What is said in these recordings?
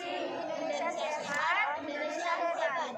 Indonesia sehat, Indonesia hebat.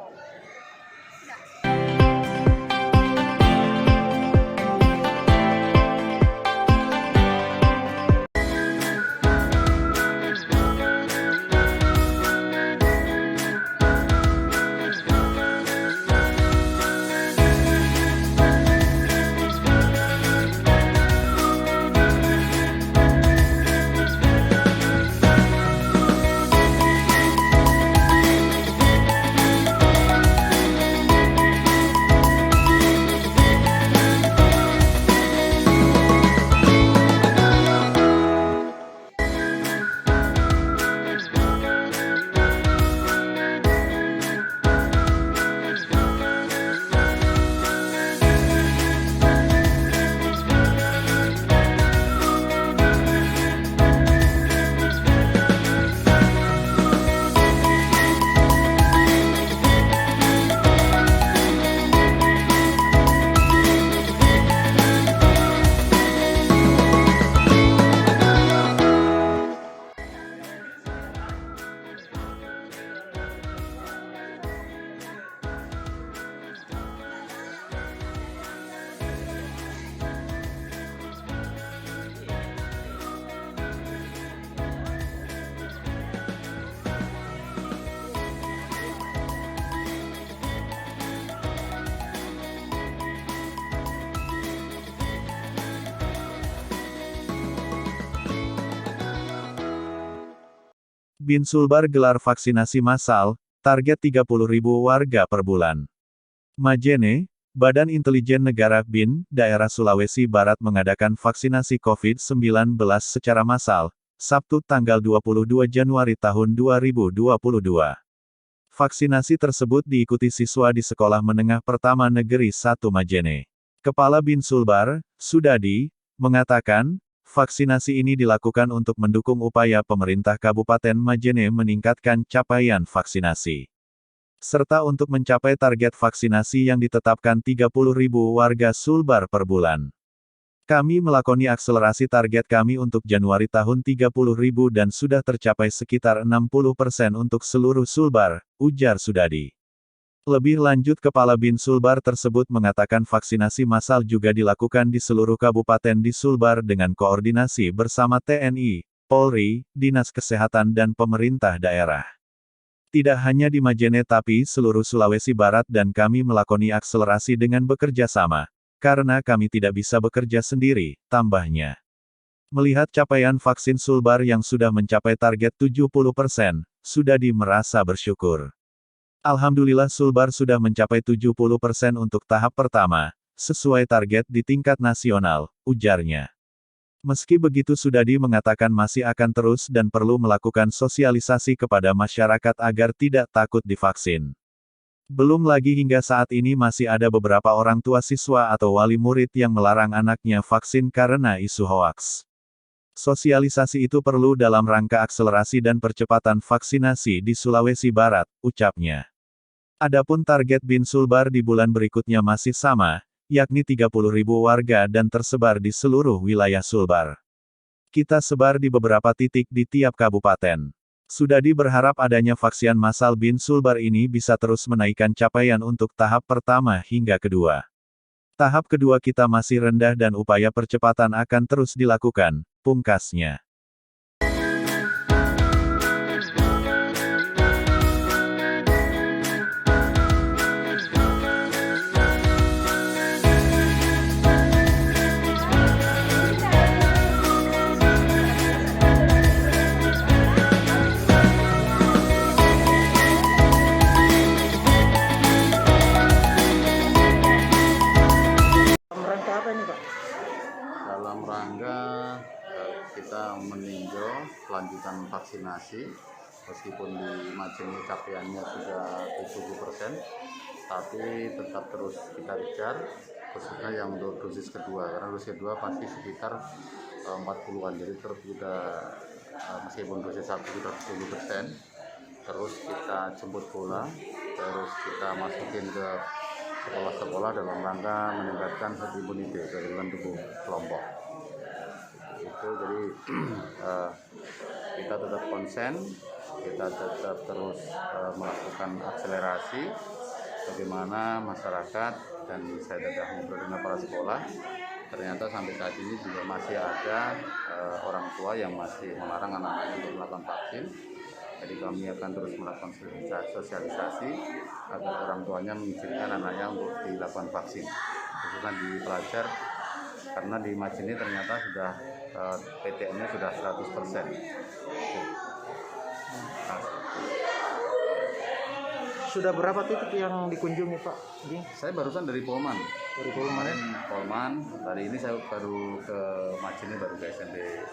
Bin Sulbar gelar vaksinasi massal, target 30.000 warga per bulan. Majene, Badan Intelijen Negara BIN, daerah Sulawesi Barat mengadakan vaksinasi COVID-19 secara massal, Sabtu tanggal 22 Januari tahun 2022. Vaksinasi tersebut diikuti siswa di Sekolah Menengah Pertama Negeri 1 Majene. Kepala Bin Sulbar, Sudadi, mengatakan, vaksinasi ini dilakukan untuk mendukung upaya pemerintah Kabupaten Majene meningkatkan capaian vaksinasi. Serta untuk mencapai target vaksinasi yang ditetapkan 30.000 warga Sulbar per bulan. Kami melakoni akselerasi target kami untuk Januari tahun 30.000 dan sudah tercapai sekitar 60% untuk seluruh Sulbar, ujar Sudadi. Lebih lanjut Kepala Bin Sulbar tersebut mengatakan vaksinasi massal juga dilakukan di seluruh kabupaten di Sulbar dengan koordinasi bersama TNI, Polri, Dinas Kesehatan dan pemerintah daerah. Tidak hanya di Majene tapi seluruh Sulawesi Barat dan kami melakoni akselerasi dengan bekerja sama, karena kami tidak bisa bekerja sendiri, tambahnya. Melihat capaian vaksin Sulbar yang sudah mencapai target 70%, Sudadi merasa bersyukur. Alhamdulillah Sulbar sudah mencapai 70% untuk tahap pertama, sesuai target di tingkat nasional, ujarnya. Meski begitu Sudadi mengatakan masih akan terus dan perlu melakukan sosialisasi kepada masyarakat agar tidak takut divaksin. Belum lagi hingga saat ini masih ada beberapa orang tua siswa atau wali murid yang melarang anaknya vaksin karena isu hoaks. Sosialisasi itu perlu dalam rangka akselerasi dan percepatan vaksinasi di Sulawesi Barat, ucapnya. Adapun target Bin Sulbar di bulan berikutnya masih sama, yakni 30.000 warga dan tersebar di seluruh wilayah Sulbar. Kita sebar di beberapa titik di tiap kabupaten. Sudadi berharap adanya vaksin massal Bin Sulbar ini bisa terus menaikkan capaian untuk tahap pertama hingga kedua. Tahap kedua kita masih rendah dan upaya percepatan akan terus dilakukan, pungkasnya. Dalam rangka kita meninjau kelanjutan vaksinasi, meskipun di Majene capaiannya sudah 70%, tapi tetap terus kita kejar, khususnya yang untuk dosis kedua, karena dosis kedua pasti sekitar 40-an, jadi terus kita meskipun dosis 1 sudah 70%, terus kita jemput bola, terus kita masukin ke sekolah-sekolah dalam rangka meningkatkan herd immunity, kekebalan tubuh kelompok. Itu jadi kita tetap konsen kita tetap terus melakukan akselerasi bagaimana masyarakat, dan saya sudah ngobrol dengan kepala sekolah, ternyata sampai saat ini juga masih ada orang tua yang masih melarang anak-anaknya untuk melakukan vaksin. Jadi kami akan terus melakukan sosialisasi agar orang tuanya mengizinkan anaknya untuk dilakukan vaksin, khususnya di pelajar, karena di Majene ternyata sudah PTM-nya sudah 100%. Sudah berapa titik yang dikunjungi Pak? Saya barusan dari Polman. Dari Polman. Polman. Hari ini saya baru ke Majene, baru ke SMP 1.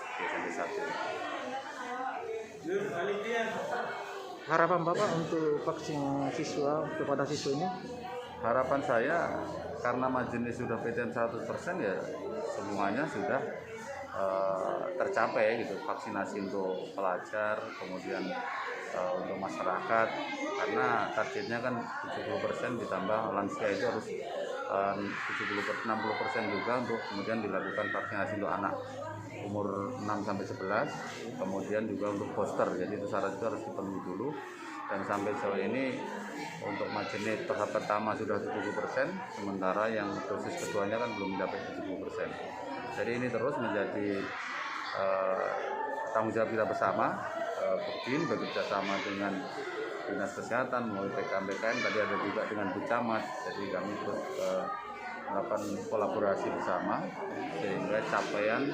Harapan Bapak untuk vaksin siswa kepada siswa ini? Harapan saya karena Majene sudah PTM 100% ya semuanya sudah tercapai gitu, vaksinasi untuk pelajar, kemudian untuk masyarakat, karena targetnya kan 70% ditambah lansia itu harus 60% juga untuk kemudian dilakukan vaksinasi untuk anak umur 6-11, kemudian juga untuk booster, jadi itu syarat itu harus dipenuhi dulu. Dan sampai sejauh ini untuk Majene tahap pertama sudah 70%, sementara yang dosis keduanya kan belum mencapai 70%. Jadi ini terus menjadi tanggung jawab kita bersama. Buktin bekerja sama dengan Dinas Kesehatan, mulai PKM-PKM, tadi ada juga dengan Bu Camat. Jadi kami terus melakukan kolaborasi bersama sehingga capaian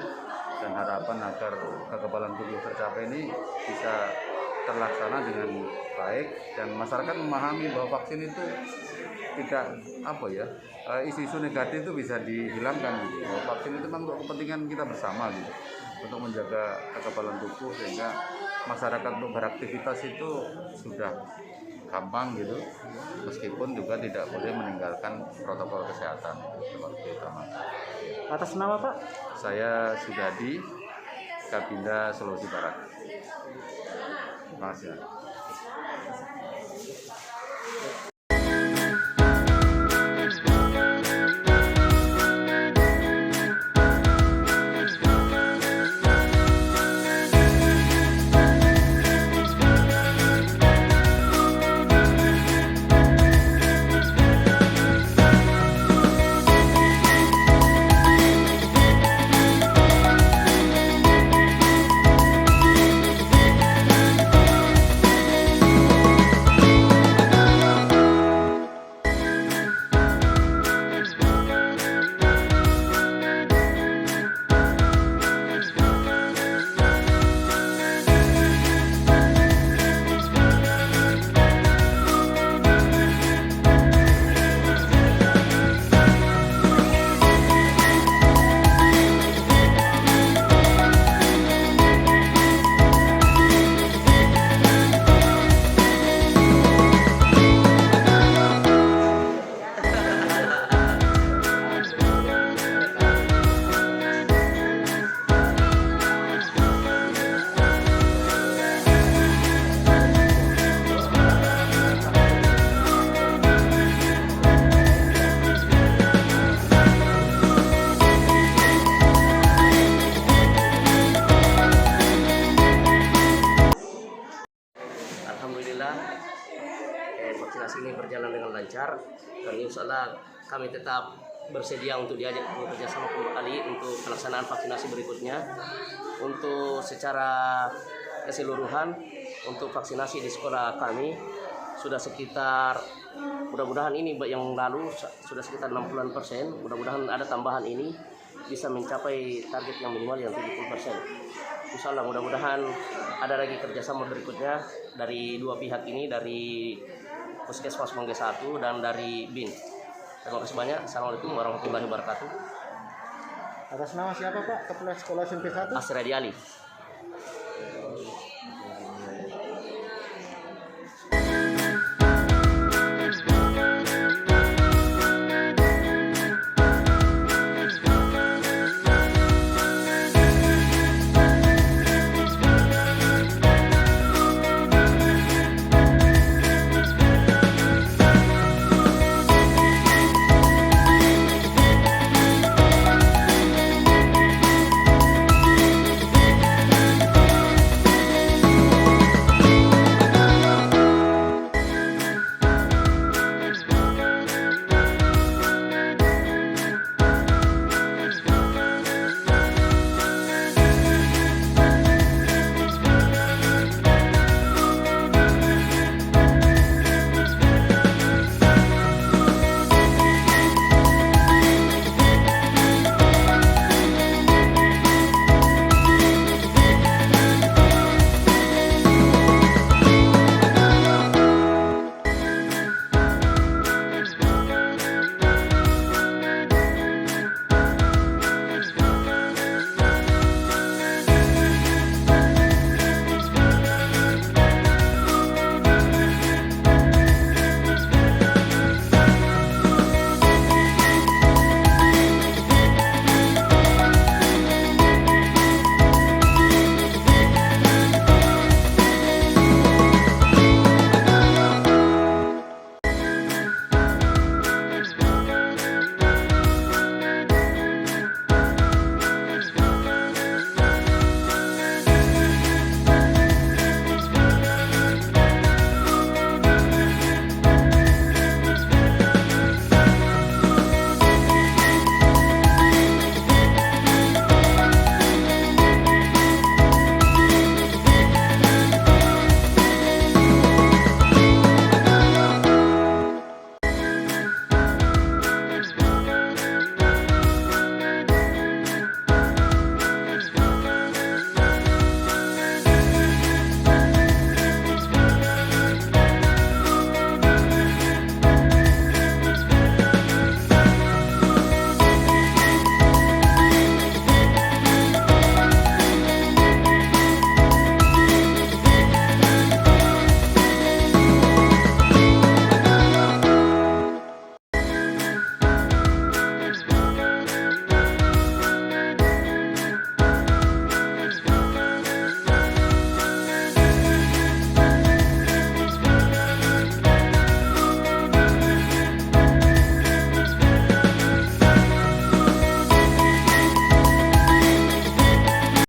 dan harapan agar kekebalan tubuh tercapai ini bisa terlaksana dengan baik, dan masyarakat memahami bahwa vaksin itu tidak isu-isu negatif itu bisa dihilangkan gitu. Bahwa vaksin itu memang untuk kepentingan kita bersama gitu, untuk menjaga kekebalan tubuh sehingga masyarakat untuk beraktivitas itu sudah gampang gitu, meskipun juga tidak boleh meninggalkan protokol kesehatan seperti itu. Atas nama Pak? Saya Sudadi, Kabinda Sulawesi Barat. Terima kasih. Vaksinasi ini berjalan dengan lancar, dan insya Allah kami tetap bersedia untuk diajak bekerja sama kembali untuk pelaksanaan vaksinasi berikutnya. Untuk secara keseluruhan, untuk vaksinasi di sekolah kami sudah sekitar, mudah-mudahan ini yang lalu sudah sekitar 60%, mudah-mudahan ada tambahan ini bisa mencapai target yang minimal yang 70%. Insya Allah mudah-mudahan ada lagi kerjasama berikutnya dari dua pihak ini, dari Puskesmas Mangga 1 dan dari BIN. Terima kasih banyak. Assalamualaikum warahmatullahi wabarakatuh. Atas nama siapa Pak? Kepala Sekolah SMP 1? Asradi Ali.